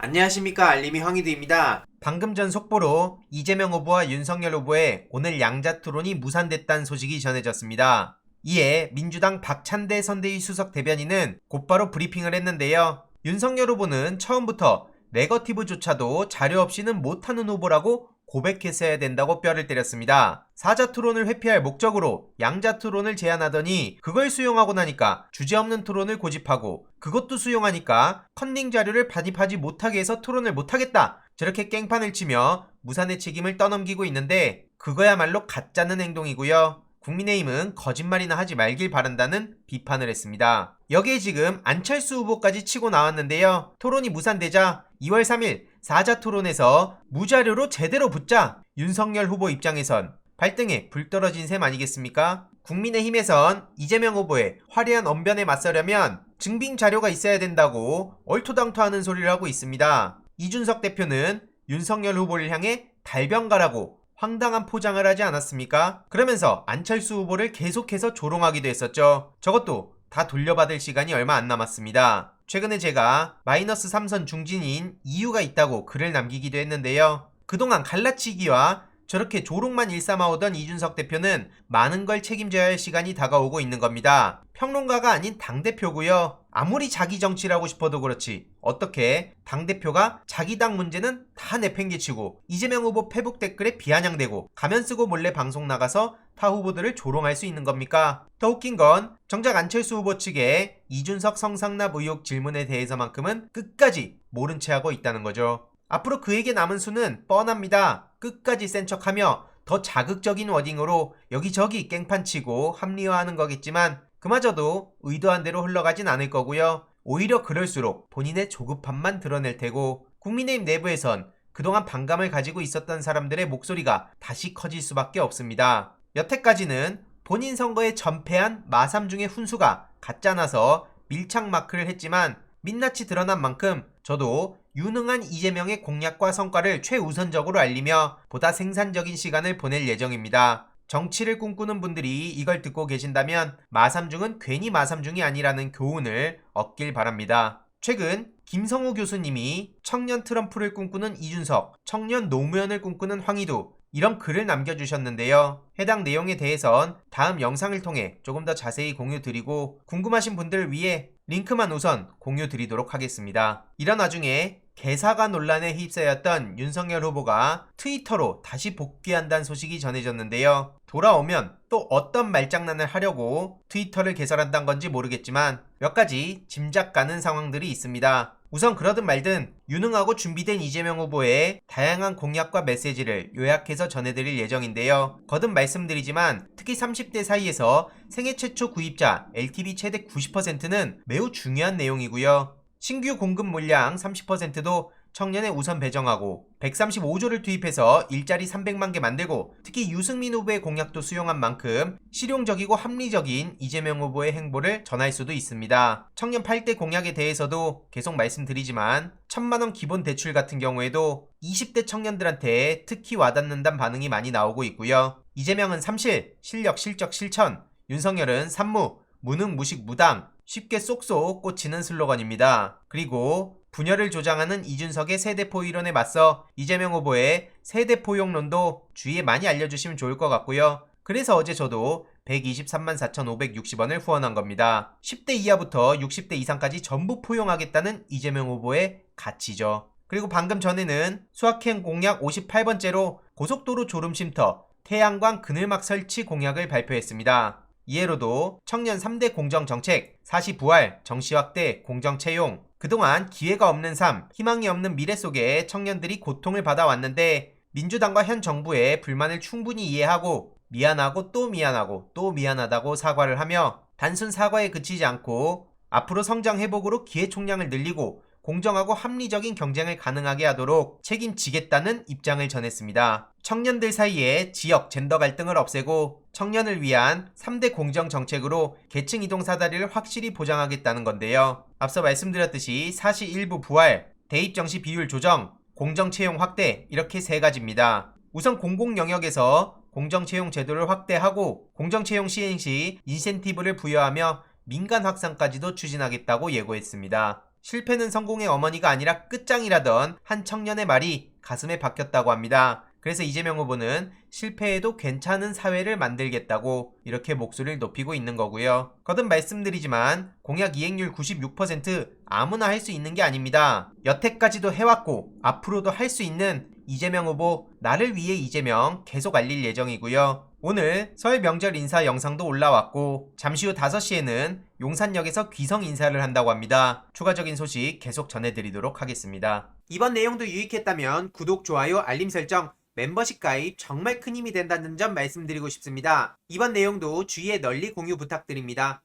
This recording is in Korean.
안녕하십니까, 알림이 황희두입니다. 방금 전 속보로 이재명 후보와 윤석열 후보의 오늘 양자토론이 무산됐다는 소식이 전해졌습니다. 이에 민주당 박찬대 선대위 수석 대변인은 곧바로 브리핑을 했는데요. 윤석열 후보는 처음부터 네거티브조차도 자료 없이는 못하는 후보라고 고백했어야 된다고 뼈를 때렸습니다. 사자토론을 회피할 목적으로 양자토론을 제안하더니 그걸 수용하고 나니까 주제없는 토론을 고집하고, 그것도 수용하니까 컨닝 자료를 반입하지 못하게 해서 토론을 못하겠다, 저렇게 깽판을 치며 무산의 책임을 떠넘기고 있는데, 그거야말로 가짜는 행동이고요. 국민의힘은 거짓말이나 하지 말길 바란다는 비판을 했습니다. 여기에 지금 안철수 후보까지 치고 나왔는데요. 토론이 무산되자 2월 3일 사자토론에서 무자료로 제대로 붙자 윤석열 후보 입장에선 발등에 불 떨어진 셈 아니겠습니까? 국민의힘에선 이재명 후보의 화려한 언변에 맞서려면 증빙 자료가 있어야 된다고 얼토당토하는 소리를 하고 있습니다. 이준석 대표는 윤석열 후보를 향해 달변가라고 황당한 포장을 하지 않았습니까? 그러면서 안철수 후보를 계속해서 조롱하기도 했었죠. 저것도 다 돌려받을 시간이 얼마 안 남았습니다. 최근에 제가 마이너스 3선 중진인 이유가 있다고 글을 남기기도 했는데요. 그동안 갈라치기와 저렇게 조롱만 일삼아오던 이준석 대표는 많은 걸 책임져야 할 시간이 다가오고 있는 겁니다. 평론가가 아닌 당대표고요. 아무리 자기 정치라고 싶어도 그렇지 어떻게 당대표가 자기 당 문제는 다 내팽개치고 이재명 후보 페북 댓글에 비아냥대고 가면 쓰고 몰래 방송 나가서 타 후보들을 조롱할 수 있는 겁니까? 더 웃긴 건 정작 안철수 후보 측의 이준석 성상납 의혹 질문에 대해서만큼은 끝까지 모른 채 하고 있다는 거죠. 앞으로 그에게 남은 수는 뻔합니다. 끝까지 센 척하며 더 자극적인 워딩으로 여기저기 깽판치고 합리화하는 거겠지만 그마저도 의도한 대로 흘러가진 않을 거고요. 오히려 그럴수록 본인의 조급함만 드러낼 테고, 국민의힘 내부에선 그동안 반감을 가지고 있었던 사람들의 목소리가 다시 커질 수밖에 없습니다. 여태까지는 본인 선거에 전패한 마삼중의 훈수가 가짜나서 밀착 마크를 했지만 민낯이 드러난 만큼 저도 유능한 이재명의 공약과 성과를 최우선적으로 알리며 보다 생산적인 시간을 보낼 예정입니다. 정치를 꿈꾸는 분들이 이걸 듣고 계신다면 마삼중은 괜히 마삼중이 아니라는 교훈을 얻길 바랍니다. 최근 김성우 교수님이 청년 트럼프를 꿈꾸는 이준석, 청년 노무현을 꿈꾸는 황희두, 이런 글을 남겨주셨는데요. 해당 내용에 대해선 다음 영상을 통해 조금 더 자세히 공유드리고, 궁금하신 분들을 위해 링크만 우선 공유드리도록 하겠습니다. 이런 와중에 개사가 논란에 휩싸였던 윤석열 후보가 트위터로 다시 복귀한다는 소식이 전해졌는데요. 돌아오면 또 어떤 말장난을 하려고 트위터를 개설한다는 건지 모르겠지만 몇 가지 짐작 가는 상황들이 있습니다. 우선 그러든 말든 유능하고 준비된 이재명 후보의 다양한 공약과 메시지를 요약해서 전해드릴 예정인데요. 거듭 말씀드리지만 특히 30대 사이에서 생애 최초 구입자 LTV 최대 90%는 매우 중요한 내용이고요. 신규 공급 물량 30%도 청년에 우선 배정하고 135조를 투입해서 일자리 300만 개 만들고, 특히 유승민 후보의 공약도 수용한 만큼 실용적이고 합리적인 이재명 후보의 행보를 전할 수도 있습니다. 청년 8대 공약에 대해서도 계속 말씀드리지만 1000만원 기본 대출 같은 경우에도 20대 청년들한테 특히 와닿는다는 반응이 많이 나오고 있고요. 이재명은 삼실, 실력, 실적, 실천, 윤석열은 산무, 무능, 무식, 무당, 쉽게 쏙쏙 꽂히는 슬로건입니다. 그리고 분열을 조장하는 이준석의 세대포 이론에 맞서 이재명 후보의 세대포용론도 주위에 많이 알려주시면 좋을 것 같고요. 그래서 어제 저도 123만 4,560원을 후원한 겁니다. 10대 이하부터 60대 이상까지 전부 포용하겠다는 이재명 후보의 가치죠. 그리고 방금 전에는 수학행 공약 58번째로 고속도로 졸음쉼터, 태양광 그늘막 설치 공약을 발표했습니다. 이해로도 청년 3대 공정정책, 사시부활, 정시확대, 공정채용, 그동안 기회가 없는 삶, 희망이 없는 미래 속에 청년들이 고통을 받아왔는데 민주당과 현 정부의 불만을 충분히 이해하고 미안하고 또 미안하고 또 미안하다고 사과를 하며, 단순 사과에 그치지 않고 앞으로 성장 회복으로 기회 총량을 늘리고 공정하고 합리적인 경쟁을 가능하게 하도록 책임지겠다는 입장을 전했습니다. 청년들 사이에 지역 젠더 갈등을 없애고 청년을 위한 3대 공정 정책으로 계층 이동 사다리를 확실히 보장하겠다는 건데요. 앞서 말씀드렸듯이 사시 일부 부활, 대입 정시 비율 조정, 공정 채용 확대, 이렇게 세 가지입니다. 우선 공공 영역에서 공정 채용 제도를 확대하고 공정 채용 시행 시 인센티브를 부여하며 민간 확산까지도 추진하겠다고 예고했습니다. 실패는 성공의 어머니가 아니라 끝장이라던 한 청년의 말이 가슴에 박혔다고 합니다. 그래서 이재명 후보는 실패해도 괜찮은 사회를 만들겠다고 이렇게 목소리를 높이고 있는 거고요. 거듭 말씀드리지만 공약 이행률 96% 아무나 할 수 있는 게 아닙니다. 여태까지도 해왔고 앞으로도 할 수 있는 이재명 후보 나를 위해 이재명 계속 알릴 예정이고요. 오늘 설 명절 인사 영상도 올라왔고 잠시 후 5시에는 용산역에서 귀성 인사를 한다고 합니다. 추가적인 소식 계속 전해드리도록 하겠습니다. 이번 내용도 유익했다면 구독, 좋아요, 알림 설정, 멤버십 가입 정말 큰 힘이 된다는 점 말씀드리고 싶습니다. 이번 내용도 주위에 널리 공유 부탁드립니다.